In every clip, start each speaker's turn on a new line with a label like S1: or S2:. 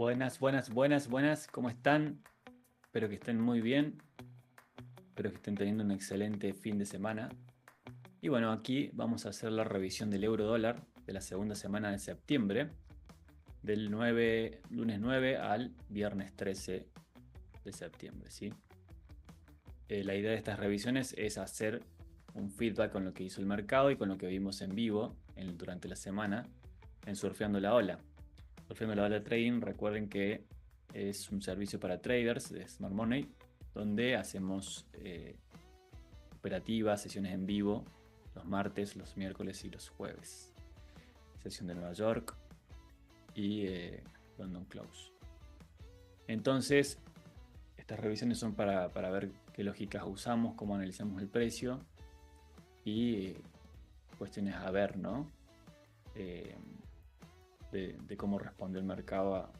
S1: Buenas, buenas, buenas, buenas. ¿Cómo están? Espero que estén muy bien. Espero que estén teniendo un excelente fin de semana. Y bueno, aquí vamos a hacer la revisión del euro dólar de la segunda semana de septiembre, del lunes 9 al viernes 13 de septiembre, ¿sí? La idea de estas revisiones es hacer un feedback con lo que hizo el mercado y con lo que vimos en vivo durante la semana en Surfeando la Ola. Surfeando la Ola Trading, recuerden que es un servicio para traders de Smart Money, donde hacemos operativas, sesiones en vivo, los martes, los miércoles y los jueves. Sesión de Nueva York y London Close. Entonces, estas revisiones son para ver qué lógicas usamos, cómo analizamos el precio y cuestiones a ver, ¿no? De cómo responde el mercado a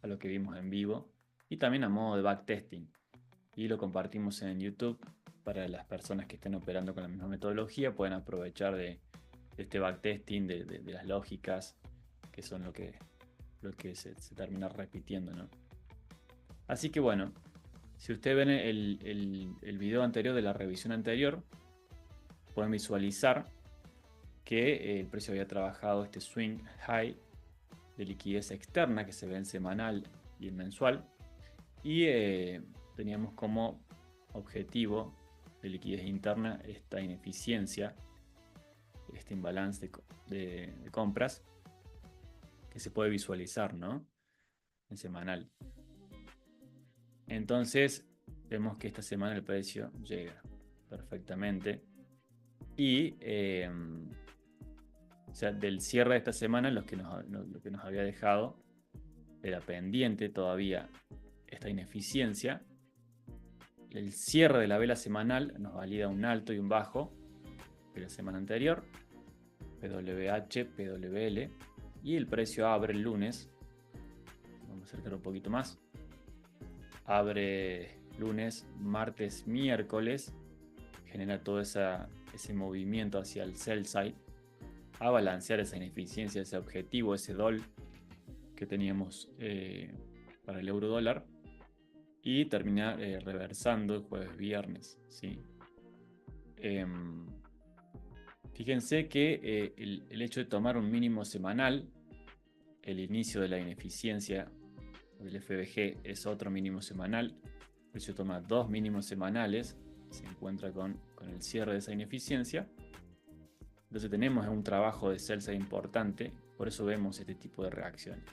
S1: lo que vimos en vivo y también a modo de backtesting. Y lo compartimos en YouTube para las personas que estén operando con la misma metodología, pueden aprovechar de este backtesting, de las lógicas, que son lo que se termina repitiendo, ¿no? Así que bueno, si ustedes ven el video anterior de la revisión anterior, pueden visualizar que el precio había trabajado este swing high de liquidez externa que se ve en semanal y en mensual, y teníamos como objetivo de liquidez interna esta ineficiencia, este imbalance de compras que se puede visualizar, ¿no? En semanal. Entonces vemos que esta semana el precio llega perfectamente y o sea, del cierre de esta semana lo que nos había dejado era pendiente todavía esta ineficiencia. El cierre de la vela semanal nos valida un alto y un bajo de la semana anterior, PWH, PWL, y el precio abre el lunes. Vamos a acercar un poquito más. Abre lunes, martes, miércoles, genera todo ese movimiento hacia el sell side, a balancear esa ineficiencia, ese objetivo, ese DOL que teníamos para el euro dólar, y termina reversando el jueves viernes, ¿sí? Fíjense que el hecho de tomar un mínimo semanal, el inicio de la ineficiencia del FBG es otro mínimo semanal, el precio toma dos mínimos semanales, se encuentra con el cierre de esa ineficiencia. Entonces tenemos un trabajo de sell side importante, por eso vemos este tipo de reacciones.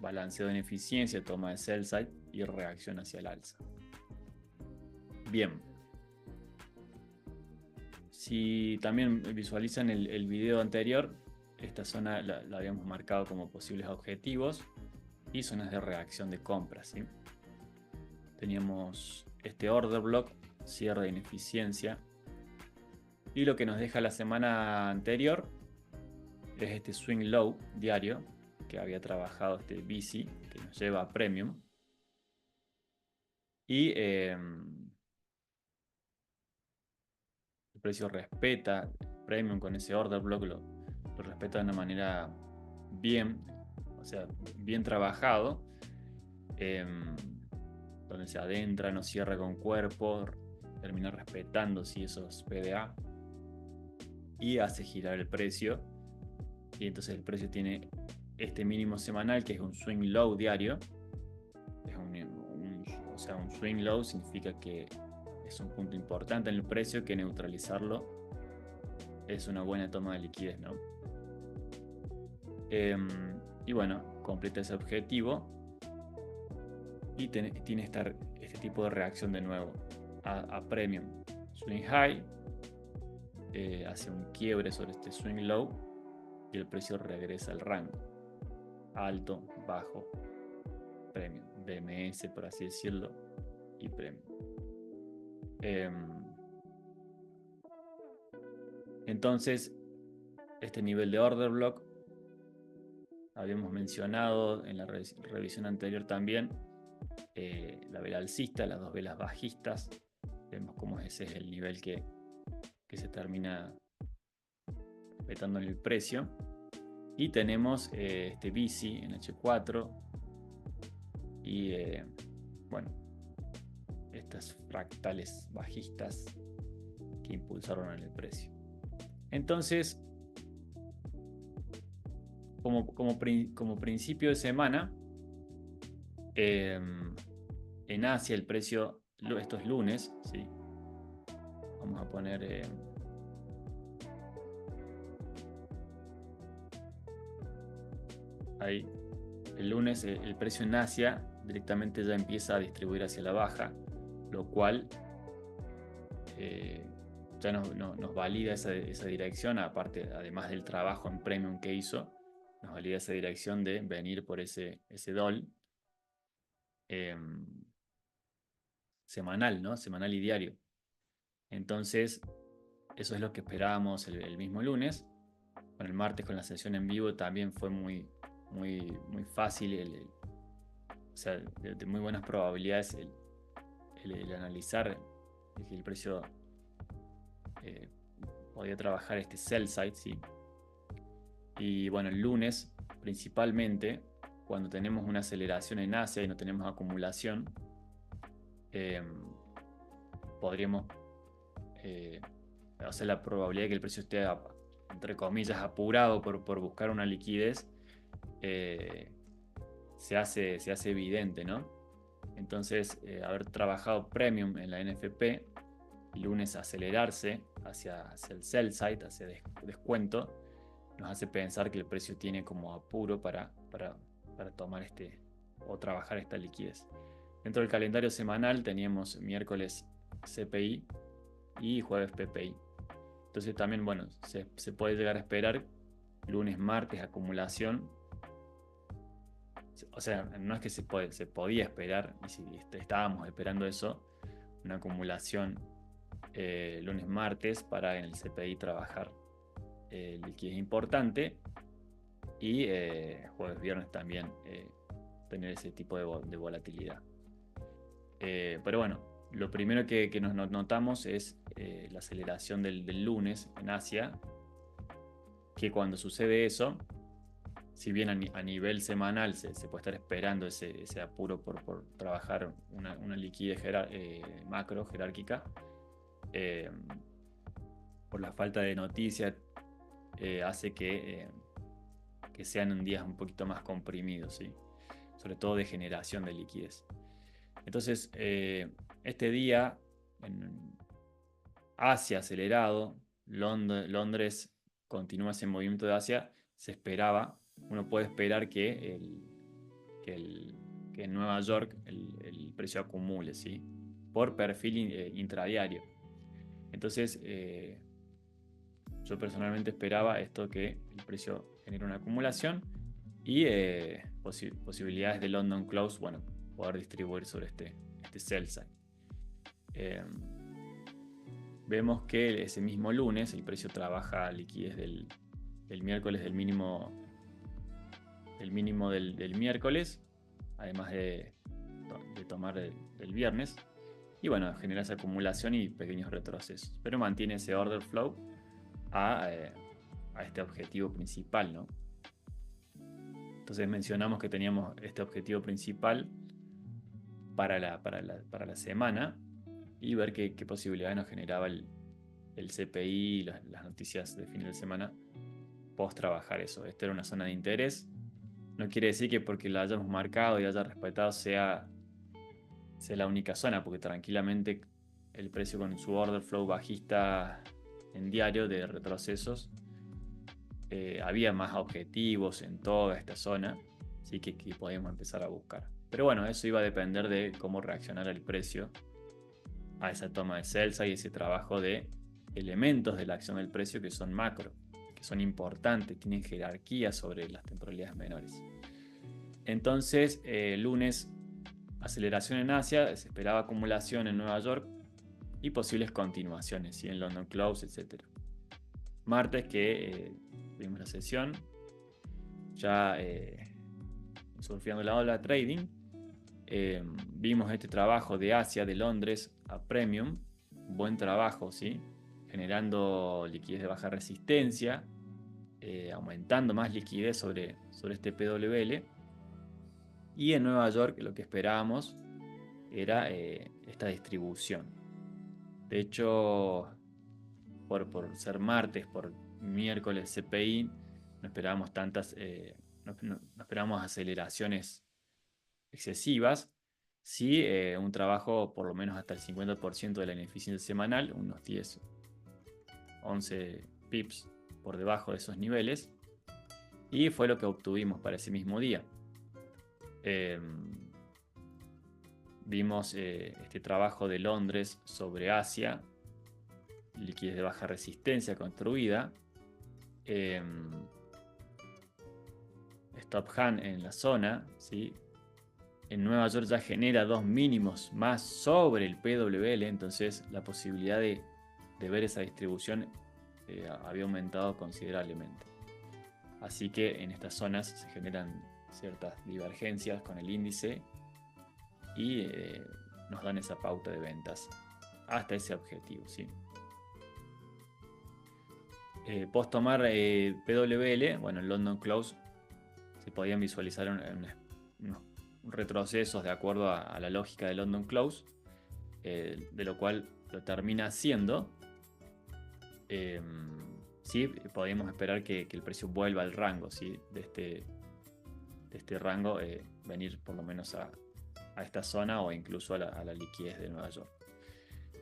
S1: Balanceo de ineficiencia, toma de sell side y reacción hacia el alza. Bien. Si también visualizan el video anterior, esta zona la habíamos marcado como posibles objetivos y zonas de reacción de compra, ¿sí? Teníamos este order block, cierre de ineficiencia, y lo que nos deja la semana anterior es este swing low diario que había trabajado este BC, que nos lleva a Premium, y el precio respeta Premium con ese order block, lo respeta de una manera bien, o sea, bien trabajado, donde se adentra, no cierra con cuerpo, termina respetando si esos PDA y hace girar el precio, y entonces el precio tiene este mínimo semanal que es un swing low diario. Es o sea, un swing low significa que es un punto importante en el precio, que neutralizarlo es una buena toma de liquidez, ¿no? Y bueno, completa ese objetivo y tiene este tipo de reacción de nuevo a Premium. Swing high, hace un quiebre sobre este swing low y el precio regresa al rango alto, bajo, Premium, BMS por así decirlo, y Premium. Entonces este nivel de order block habíamos mencionado en la revisión anterior también, la vela alcista, las dos velas bajistas. Vemos cómo ese es el nivel que se termina respetando en el precio. Y tenemos este bici en H4 y bueno, estas fractales bajistas que impulsaron el precio. Entonces, como principio de semana, en Asia el precio, esto es lunes, ¿sí? Vamos a poner ahí. El lunes el precio en Asia directamente ya empieza a distribuir hacia la baja, lo cual ya nos valida esa dirección, aparte, además del trabajo en premium que hizo, nos valida esa dirección de venir por ese DOL semanal, ¿no? Semanal y diario. Entonces, eso es lo que esperábamos el mismo lunes. Con el martes, con la sesión en vivo, también fue muy fácil, o sea, de muy buenas probabilidades el analizar que el precio podía trabajar este sell side, ¿sí? Y bueno, el lunes, principalmente, cuando tenemos una aceleración en Asia y no tenemos acumulación, podríamos, o sea, la probabilidad de que el precio esté, entre comillas, apurado por buscar una liquidez, se hace evidente, ¿no? Entonces, haber trabajado premium en la NFP, lunes acelerarse hacia el sell side, hacia descuento, nos hace pensar que el precio tiene como apuro para tomar o trabajar esta liquidez. Dentro del calendario semanal teníamos miércoles CPI y jueves PPI. Entonces también, bueno, se puede llegar a esperar lunes, martes, acumulación. O sea, no es que se podía esperar, y si estábamos esperando eso, una acumulación lunes, martes para en el CPI trabajar liquidez importante y jueves, viernes también tener ese tipo de volatilidad. Pero bueno, lo primero que nos notamos es la aceleración del lunes en Asia, que cuando sucede eso, si bien a nivel semanal se puede estar esperando ese apuro por trabajar una liquidez macro jerárquica, por la falta de noticias hace que sean días un poquito más comprimidos, ¿sí? Sobre todo de generación de liquidez. Entonces, este día en Asia acelerado, Londres continúa ese movimiento de Asia, se esperaba, uno puede esperar que en Nueva York el precio acumule, ¿sí? Por perfil intradiario. Entonces, yo personalmente esperaba esto, que el precio genere una acumulación y posibilidades de London Close, bueno, poder distribuir sobre este sell side. Vemos que ese mismo lunes el precio trabaja liquidez del miércoles, del mínimo del miércoles, además de tomar el viernes, y bueno, genera esa acumulación y pequeños retrocesos, pero mantiene ese order flow a este objetivo principal, ¿no? Entonces mencionamos que teníamos este objetivo principal para la semana y ver qué posibilidades nos generaba el CPI y las noticias de fin de semana post trabajar eso. Esta era una zona de interés. No quiere decir que porque la hayamos marcado y haya respetado sea la única zona, porque tranquilamente el precio con su order flow bajista en diario de retrocesos, había más objetivos en toda esta zona, así que podíamos empezar a buscar. Pero bueno, eso iba a depender de cómo reaccionara el precio a esa toma de Celsa y ese trabajo de elementos de la acción del precio que son macro, que son importantes, tienen jerarquía sobre las temporalidades menores. Entonces, lunes, aceleración en Asia, se esperaba acumulación en Nueva York y posibles continuaciones, ¿sí? En London Close, etc. Martes, que tuvimos la sesión, ya surfeando la ola trading, vimos este trabajo de Asia, de Londres a Premium, buen trabajo, ¿sí? Generando liquidez de baja resistencia, aumentando más liquidez sobre este PWL. Y en Nueva York lo que esperábamos era esta distribución. De hecho, por ser martes, por miércoles CPI, no esperábamos no esperábamos aceleraciones excesivas. Sí, un trabajo por lo menos hasta el 50% de la ineficiencia semanal, unos 10, 11 pips por debajo de esos niveles. Y fue lo que obtuvimos para ese mismo día. Vimos este trabajo de Londres sobre Asia, liquidez de baja resistencia construida, stop hand en la zona, ¿sí? En Nueva York ya genera dos mínimos más sobre el PWL, entonces la posibilidad de ver esa distribución había aumentado considerablemente. Así que en estas zonas se generan ciertas divergencias con el índice y nos dan esa pauta de ventas hasta ese objetivo, ¿sí? Post tomar PWL, bueno, en London Close se podían visualizar unos retrocesos de acuerdo a la lógica de London Close, de lo cual lo termina haciendo. Sí, podríamos esperar que el precio vuelva al rango, ¿sí? de este rango, venir por lo menos a esta zona o incluso a la liquidez de Nueva York.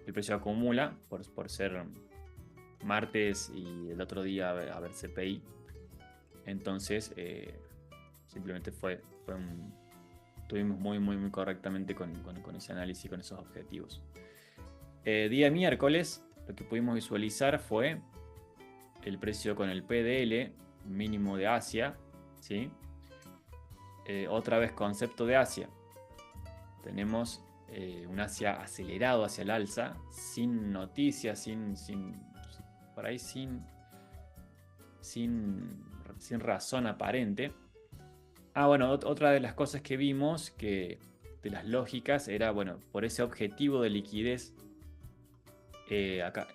S1: El precio acumula por ser martes y el otro día a ver CPI. Entonces simplemente estuvimos muy correctamente con ese análisis, con esos objetivos. Día miércoles lo que pudimos visualizar fue el precio con el PDL mínimo de Asia, ¿sí? Otra vez concepto de Asia. Tenemos un Asia acelerado hacia el alza, sin noticias, por ahí sin razón aparente. Bueno, otra de las cosas que vimos de las lógicas era, bueno, por ese objetivo de liquidez, acá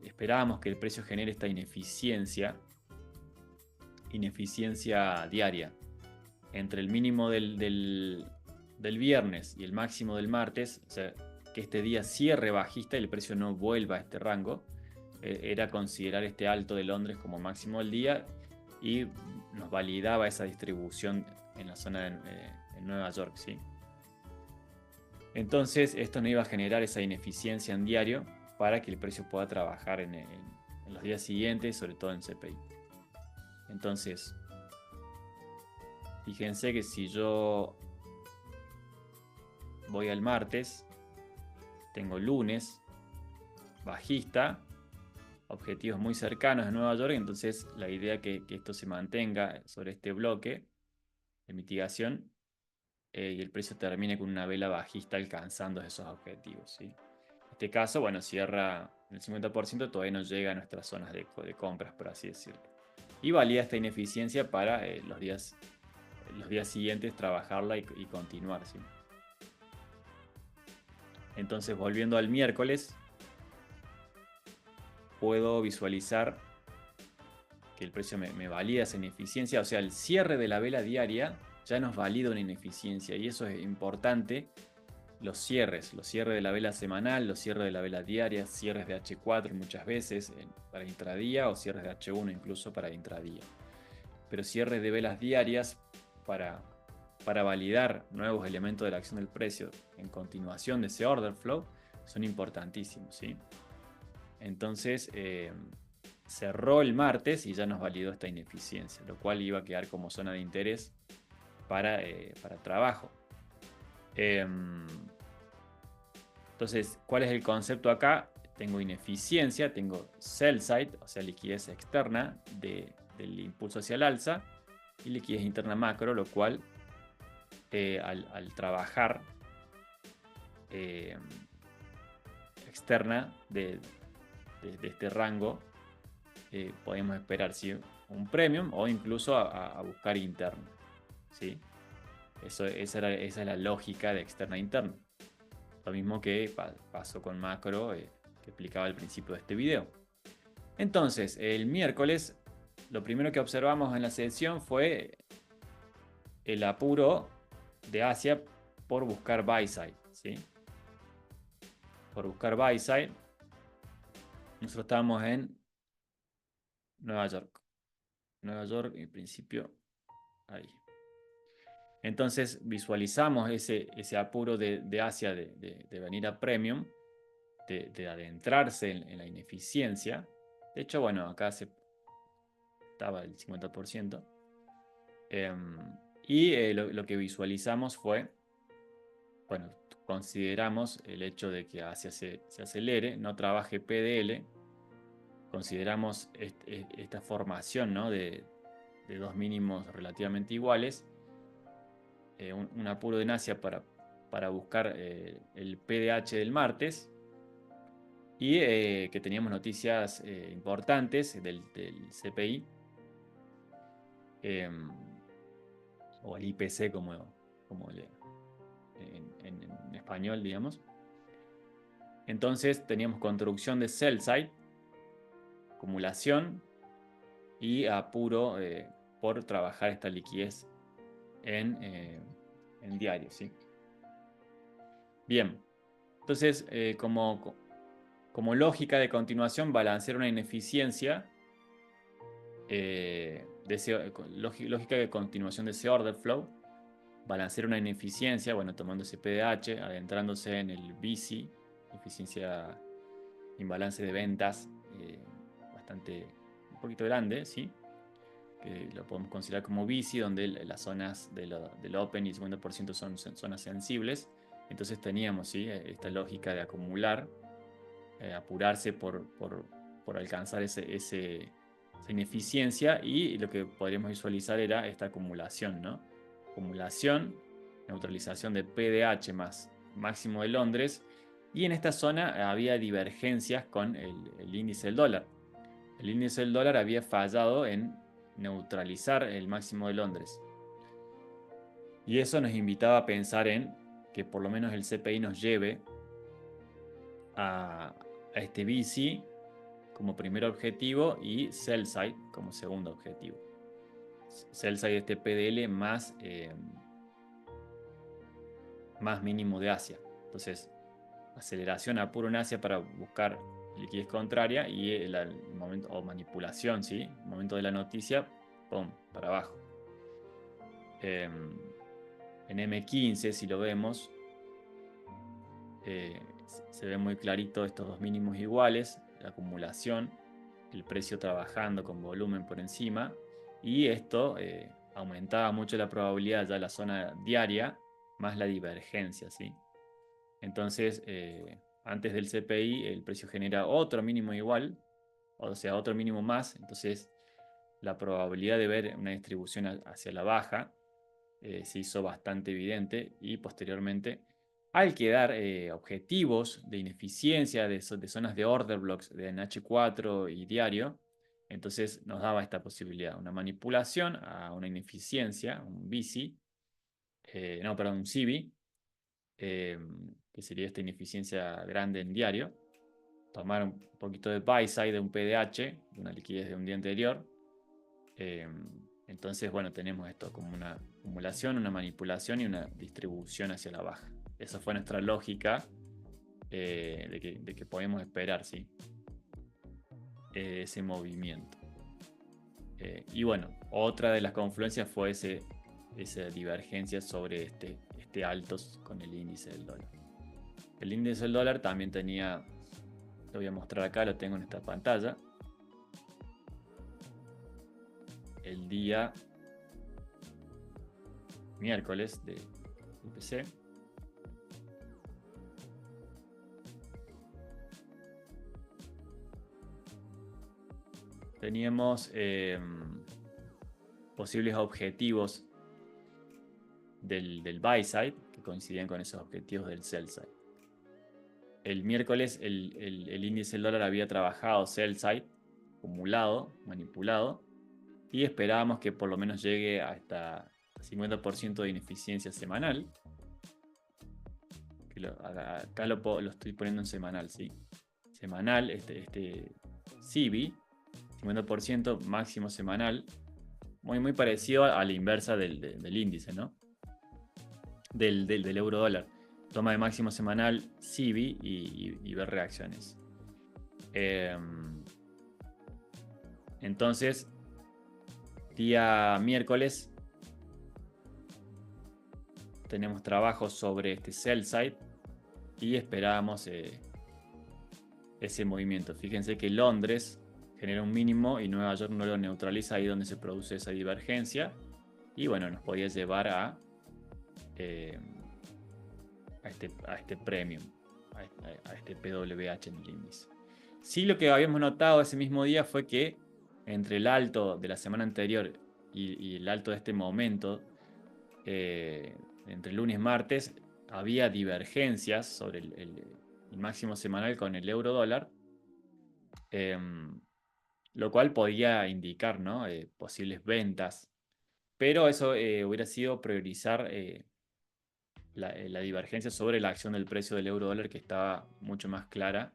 S1: esperábamos que el precio genere esta ineficiencia diaria entre el mínimo del viernes y el máximo del martes, o sea, que este día cierre bajista y el precio no vuelva a este rango. Era considerar este alto de Londres como máximo del día y nos validaba esa distribución en la zona en Nueva York, ¿sí? Entonces esto no iba a generar esa ineficiencia en diario para que el precio pueda trabajar en los días siguientes, sobre todo en CPI. Entonces, fíjense que si yo voy al martes, tengo lunes bajista, objetivos muy cercanos de Nueva York, entonces la idea es que esto se mantenga sobre este bloque de mitigación y el precio termine con una vela bajista alcanzando esos objetivos, ¿sí? En este caso, bueno, cierra en el 50%, todavía no llega a nuestras zonas de compras, por así decirlo. Y valida esta ineficiencia para los días siguientes trabajarla y continuar, ¿sí? Entonces, volviendo al miércoles, puedo visualizar que el precio me valida esa ineficiencia, o sea, el cierre de la vela diaria ya nos valida una ineficiencia y eso es importante. Los cierres de la vela semanal, los cierres de la vela diaria, cierres de H4 muchas veces para intradía o cierres de H1 incluso para intradía. Pero cierres de velas diarias para validar nuevos elementos de la acción del precio en continuación de ese order flow son importantísimos, ¿sí? Entonces cerró el martes y ya nos validó esta ineficiencia, lo cual iba a quedar como zona de interés para trabajo. Entonces, ¿cuál es el concepto acá? Tengo ineficiencia, tengo sell side, o sea, liquidez externa del impulso hacia el alza y liquidez interna macro, lo cual al trabajar externa de este rango, podemos esperar ¿sí? un premium o incluso a buscar interno, ¿sí? Esa es la lógica de externa e interna. Lo mismo que pasó con macro, que explicaba al principio de este video. Entonces, el miércoles lo primero que observamos en la sesión fue el apuro de Asia por buscar buy side, ¿sí? Por buscar buy side. Nosotros estábamos en Nueva York. Nueva York, en principio, ahí. Entonces visualizamos ese apuro de Asia de venir a Premium, de adentrarse en la ineficiencia. De hecho, bueno, acá estaba el 50%. Lo que visualizamos fue, bueno, consideramos el hecho de que Asia se acelere, no trabaje PDL, consideramos esta formación, ¿no? de dos mínimos relativamente iguales, un apuro de Asia para buscar el PDH del martes, y que teníamos noticias importantes del CPI, o el IPC como en español, digamos. Entonces teníamos construcción de sell side, acumulación y apuro por trabajar esta liquidez en diario, ¿sí? Bien, entonces como lógica de continuación, balancear una ineficiencia, lógica de continuación de ese order flow, balancear una ineficiencia, bueno, tomando ese PDH, adentrándose en el BC, eficiencia, imbalance de ventas, bastante, un poquito grande, ¿sí? Que lo podemos considerar como BC, donde las zonas del Open y el 50% son zonas sensibles. Entonces teníamos, ¿sí? Esta lógica de acumular, apurarse por alcanzar esa ineficiencia, y lo que podríamos visualizar era esta acumulación, ¿no? Acumulación, neutralización de PDH más máximo de Londres, y en esta zona había divergencias con el índice del dólar. El índice del dólar había fallado en neutralizar el máximo de Londres, y eso nos invitaba a pensar en que por lo menos el CPI nos lleve a este BC como primer objetivo y sell side como segundo objetivo. Sell side, este PDL más mínimo de Asia. Entonces, aceleración, apuro en Asia para buscar liquidez contraria, y el momento, o manipulación, ¿sí? El momento de la noticia, ¡pum!, para abajo. En M15, si lo vemos, se ve muy clarito estos dos mínimos iguales, la acumulación, el precio trabajando con volumen por encima, y esto aumentaba mucho la probabilidad ya la zona diaria más la divergencia, ¿sí? Entonces, antes del CPI el precio genera otro mínimo igual, o sea, otro mínimo más. Entonces la probabilidad de ver una distribución hacia la baja se hizo bastante evidente, y posteriormente, al quedar objetivos de ineficiencia de zonas de order blocks de H4 y diario, entonces nos daba esta posibilidad, una manipulación a una ineficiencia, un BC, un CB, que sería esta ineficiencia grande en diario, tomar un poquito de buy side de un PDH, de una liquidez de un día anterior. Entonces, bueno, tenemos esto como una acumulación, una manipulación y una distribución hacia la baja. Esa fue nuestra lógica de que podemos esperar, ¿sí? Ese movimiento. Y bueno, otra de las confluencias fue esa divergencia sobre este altos con el índice del dólar. El índice del dólar también tenía, lo voy a mostrar acá, lo tengo en esta pantalla, el día miércoles de IPC. Teníamos posibles objetivos del buy side que coincidían con esos objetivos del sell side. El miércoles el índice del dólar había trabajado sell side, acumulado, manipulado, y esperábamos que por lo menos llegue hasta 50% de ineficiencia semanal. Acá lo estoy poniendo en semanal, ¿sí? Semanal, este CB, 50% máximo semanal, muy parecido a la inversa del índice, ¿no? Del euro dólar. Toma de máximo semanal CIBI y ver reacciones. Entonces, día miércoles tenemos trabajo sobre este sell side y esperábamos ese movimiento. Fíjense que Londres genera un mínimo y Nueva York no lo neutraliza, ahí donde se produce esa divergencia, y bueno, nos podía llevar a este premium, a este PWH en el índice. Sí, lo que habíamos notado ese mismo día fue que entre el alto de la semana anterior y el alto de este momento, entre lunes y martes, había divergencias sobre el máximo semanal con el euro dólar, lo cual podía indicar, ¿no? Posibles ventas, pero eso hubiera sido priorizar la divergencia sobre la acción del precio del euro dólar, que estaba mucho más clara,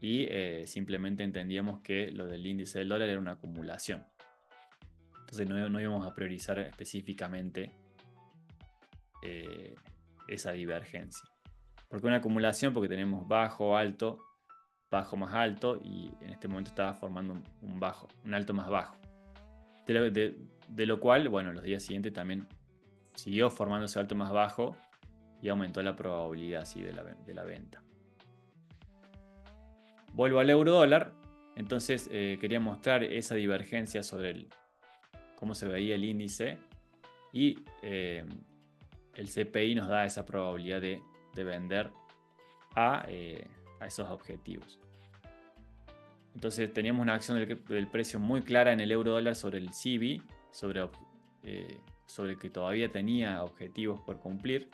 S1: y simplemente entendíamos que lo del índice del dólar era una acumulación. Entonces no íbamos a priorizar específicamente esa divergencia. ¿Por qué una acumulación? Porque tenemos bajo, alto, bajo más alto, y en este momento estaba formando un alto más bajo. De lo cual, bueno, los días siguientes también siguió formándose alto más bajo y aumentó la probabilidad, ¿sí?, de la venta. Vuelvo al euro dólar. Entonces quería mostrar esa divergencia sobre cómo se veía el índice, y el CPI nos da esa probabilidad de vender a esos objetivos. Entonces teníamos una acción del precio muy clara en el euro dólar sobre el CIBI, sobre el que todavía tenía objetivos por cumplir,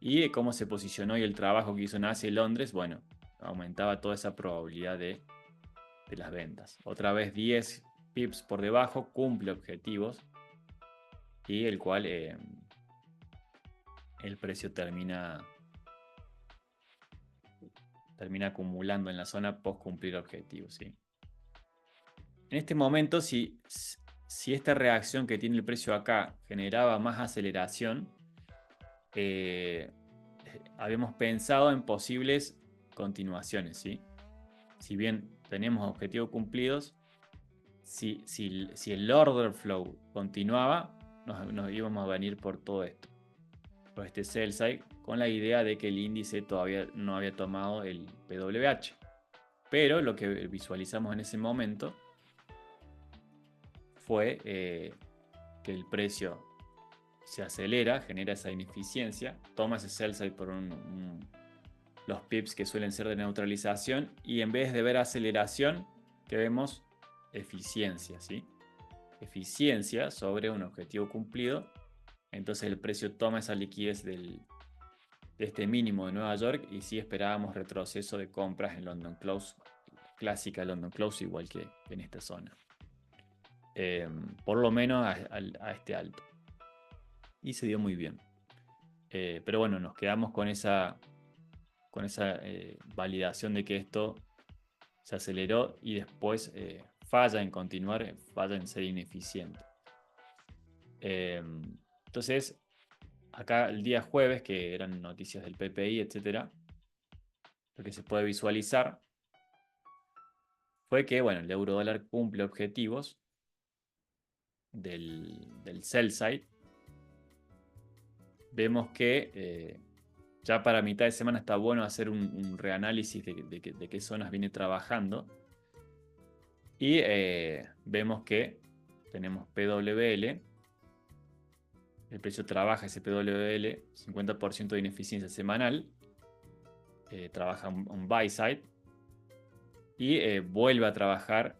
S1: y cómo se posicionó y el trabajo que hizo en Asia y Londres, bueno, aumentaba toda esa probabilidad de las ventas. Otra vez 10 pips por debajo, cumple objetivos, y el cual el precio termina acumulando en la zona post cumplir objetivos, ¿sí? En este momento, si esta reacción que tiene el precio acá generaba más aceleración, habíamos pensado en posibles continuaciones, ¿sí? Si bien tenemos objetivos cumplidos, si el order flow continuaba, nos íbamos a venir por todo esto, por este sell side, con la idea de que el índice todavía no había tomado el PWH. Pero lo que visualizamos en ese momento fue que el precio se acelera, genera esa ineficiencia, toma ese sell side por los pips que suelen ser de neutralización, y en vez de ver aceleración, que vemos eficiencia, ¿sí? Eficiencia sobre un objetivo cumplido. Entonces el precio toma esa liquidez de este mínimo de Nueva York, y sí esperábamos retroceso de compras en London Close, clásica London Close, igual que en esta zona. Por lo menos a este alto. Y se dio muy bien. Pero bueno, nos quedamos con esa validación de que esto se aceleró y después falla en continuar, falla en ser ineficiente. Entonces, acá el día jueves, que eran noticias del PPI, etc., lo que se puede visualizar fue que, bueno, el euro dólar cumple objetivos del sell side. Vemos que ya para mitad de semana está bueno hacer un reanálisis de qué zonas viene trabajando. Y vemos que tenemos PWL. El precio trabaja ese PWL, 50% de ineficiencia semanal. Trabaja un buy side. Y vuelve a trabajar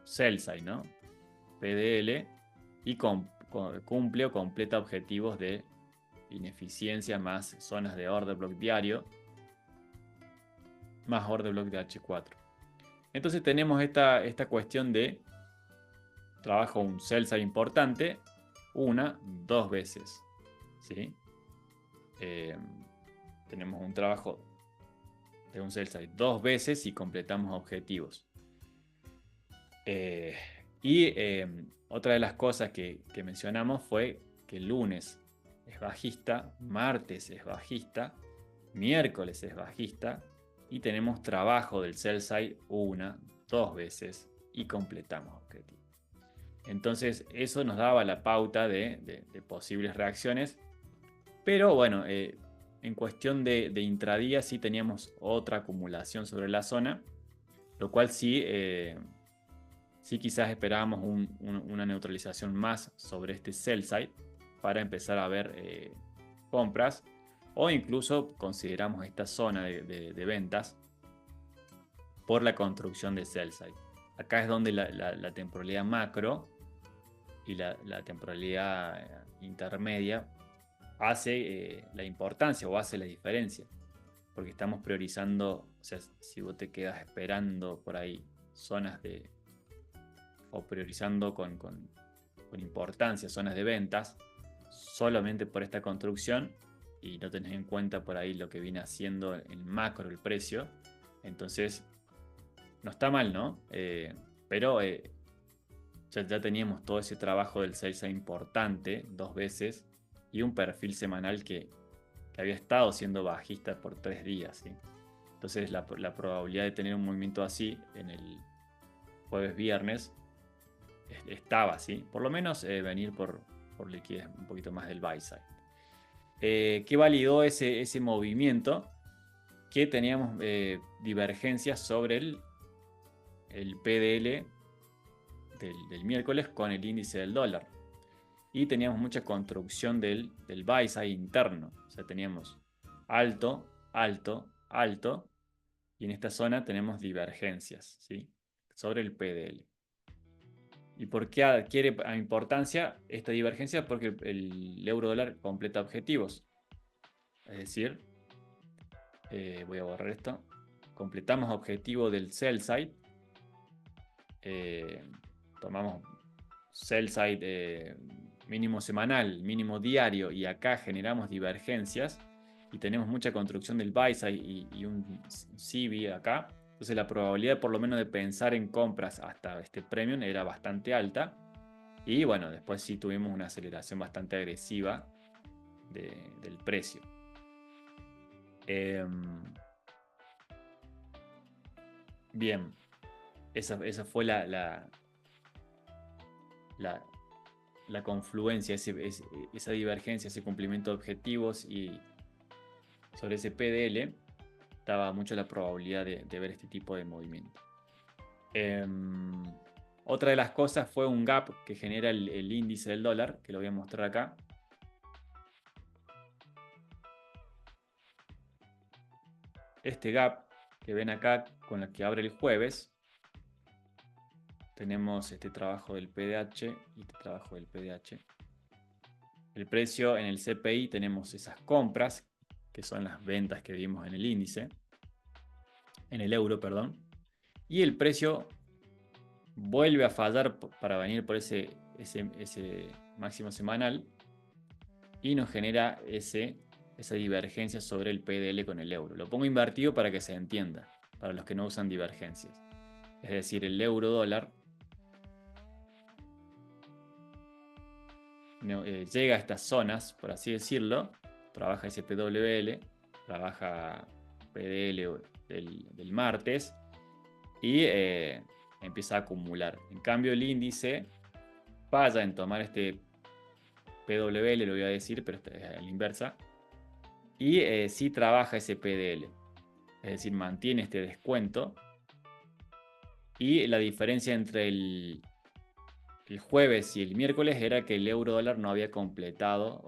S1: sell side, ¿no? PDL. Y cumple o completa objetivos de ineficiencia más zonas de order block diario, más order block de H4. Entonces tenemos esta cuestión de trabajo un sell side importante, dos veces, ¿sí? Tenemos un trabajo de un sell side dos veces y completamos objetivos. Eh, y otra de las cosas que mencionamos fue que el lunes es bajista, martes es bajista, miércoles es bajista y tenemos trabajo del sell side una, dos veces y completamos objetivo. Entonces eso nos daba la pauta de posibles reacciones, pero bueno, en cuestión de intradía sí teníamos otra acumulación sobre la zona, lo cual sí quizás esperábamos una neutralización más sobre este sell side para empezar a ver compras, o incluso consideramos esta zona de ventas por la construcción de sell side. Acá es donde la temporalidad macro y la temporalidad intermedia hace la importancia o hace la diferencia, porque estamos priorizando, o sea, si vos te quedas esperando por ahí zonas o priorizando con importancia zonas de ventas solamente por esta construcción y no tenés en cuenta por ahí lo que viene haciendo en macro el precio, entonces no está mal, ¿no? Pero ya teníamos todo ese trabajo del sales importante dos veces y un perfil semanal que había estado siendo bajista por 3 días, ¿sí? Entonces la probabilidad de tener un movimiento así en el jueves-viernes estaba, ¿sí? Por lo menos venir por liquidez un poquito más del buy side. ¿Qué validó ese movimiento? Que teníamos divergencias sobre el PDL del miércoles con el índice del dólar. Y teníamos mucha construcción del buy side interno. O sea, teníamos alto, alto, alto. Y en esta zona tenemos divergencias, ¿sí? Sobre el PDL. ¿Y por qué adquiere importancia esta divergencia? Porque el euro dólar completa objetivos. Es decir, voy a borrar esto. Completamos objetivo del sell side. Tomamos sell side mínimo semanal, mínimo diario, y acá generamos divergencias y tenemos mucha construcción del buy side y un CB acá. Entonces la probabilidad por lo menos de pensar en compras hasta este premium era bastante alta. Y bueno, después sí tuvimos una aceleración bastante agresiva del precio. Bien, esa fue la confluencia, esa divergencia, ese cumplimiento de objetivos y sobre ese PDL daba mucho la probabilidad de ver este tipo de movimiento. Otra de las cosas fue un gap que genera el índice del dólar, que lo voy a mostrar acá. Este gap que ven acá con el que abre el jueves, tenemos este trabajo del PDH y este trabajo del PDH. El precio en el CPI tenemos esas compras, que son las ventas que vimos en el índice, en el euro, perdón. Y el precio vuelve a fallar para venir por ese máximo semanal y nos genera esa divergencia sobre el PDL con el euro. Lo pongo invertido para que se entienda, para los que no usan divergencias. Es decir, el euro dólar llega a estas zonas, por así decirlo, trabaja SPWL, trabaja PDL del martes y empieza a acumular. En cambio, el índice falla en tomar este PWL, lo voy a decir, pero es a la inversa, y sí trabaja ese PDL, es decir, mantiene este descuento. Y la diferencia entre el jueves y el miércoles era que el euro dólar no había completado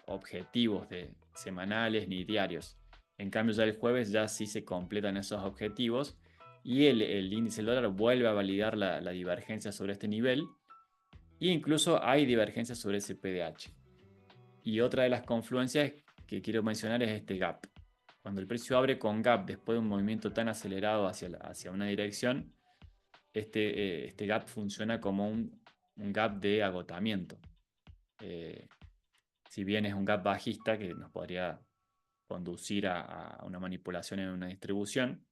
S1: objetivos semanales ni diarios. En cambio, ya el jueves ya sí se completan esos objetivos y el índice del dólar vuelve a validar la divergencia sobre este nivel e incluso hay divergencia sobre ese PDH. Y otra de las confluencias que quiero mencionar es este gap. Cuando el precio abre con gap después de un movimiento tan acelerado hacia una dirección, este gap funciona como un gap de agotamiento. Si bien es un gap bajista que nos podría conducir a una manipulación en una distribución,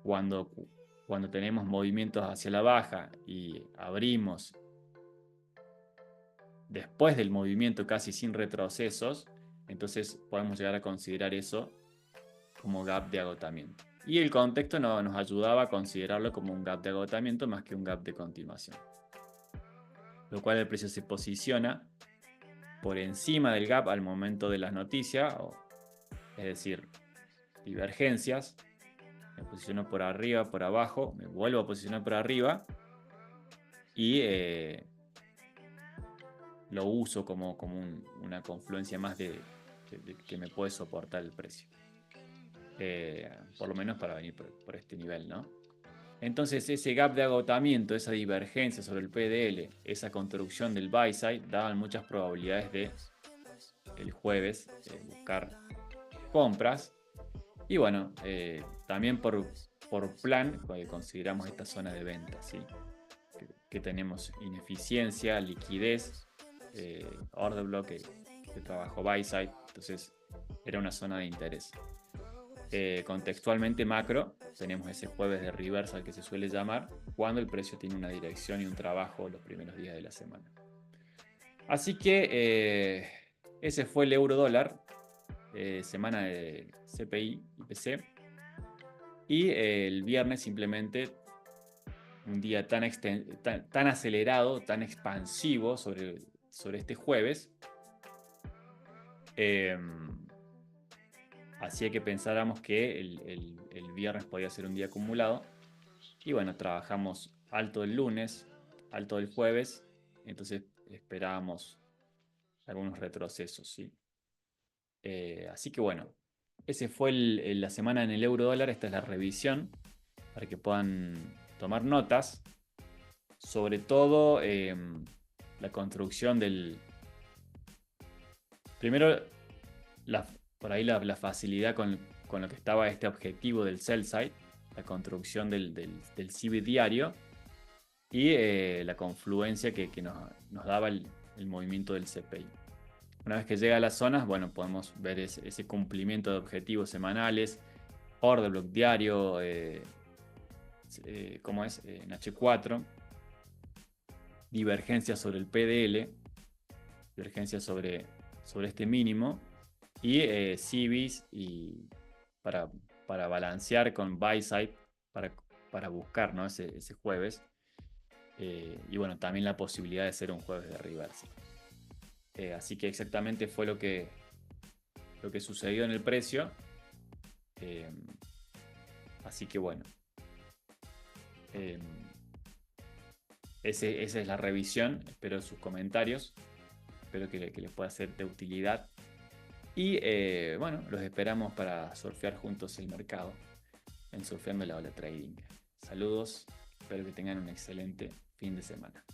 S1: cuando cuando tenemos movimientos hacia la baja y abrimos después del movimiento casi sin retrocesos, entonces podemos llegar a considerar eso como gap de agotamiento. Y el contexto nos ayudaba a considerarlo como un gap de agotamiento más que un gap de continuación. Lo cual el precio se posiciona por encima del gap al momento de las noticias, es decir, divergencias. Me posiciono por arriba, por abajo, me vuelvo a posicionar por arriba y lo uso como una confluencia más de que me puede soportar el precio. Por lo menos para venir por este nivel, ¿no? Entonces ese gap de agotamiento, esa divergencia sobre el PDL, esa construcción del buy side, daban muchas probabilidades de el jueves buscar compras. Y bueno, también por plan consideramos esta zona de venta, ¿sí? Que tenemos ineficiencia, liquidez, order block que trabajó buy side, entonces era una zona de interés. Contextualmente macro, tenemos ese jueves de reversal que se suele llamar, cuando el precio tiene una dirección y un trabajo los primeros días de la semana. Así que ese fue el euro dólar, semana de CPI y PC. Y el viernes simplemente un día tan acelerado, tan expansivo sobre este jueves, hacía que pensáramos que el viernes podía ser un día acumulado. Y bueno, trabajamos alto el lunes, alto el jueves, entonces esperábamos algunos retrocesos, ¿sí? Así que bueno, ese fue la semana en el euro dólar. Esta es la revisión para que puedan tomar notas, sobre todo la construcción del... Primero, por ahí la facilidad con lo que estaba este objetivo del sell side, la construcción del CB diario y la confluencia que nos daba el movimiento del CPI. Una vez que llega a las zonas, bueno, podemos ver ese cumplimiento de objetivos semanales, order block diario, ¿cómo es? En H4, divergencia sobre el PDL, divergencia sobre este mínimo, y CBs y para balancear con buy side, para buscar, ¿no? ese jueves. Y bueno, también la posibilidad de ser un jueves de reversal. Así que exactamente fue lo que sucedió en el precio. Así que bueno, esa es la revisión. Espero sus comentarios, espero que les pueda ser de utilidad. Y bueno, los esperamos para surfear juntos el mercado en Surfeando la Ola Trading. Saludos, espero que tengan un excelente fin de semana.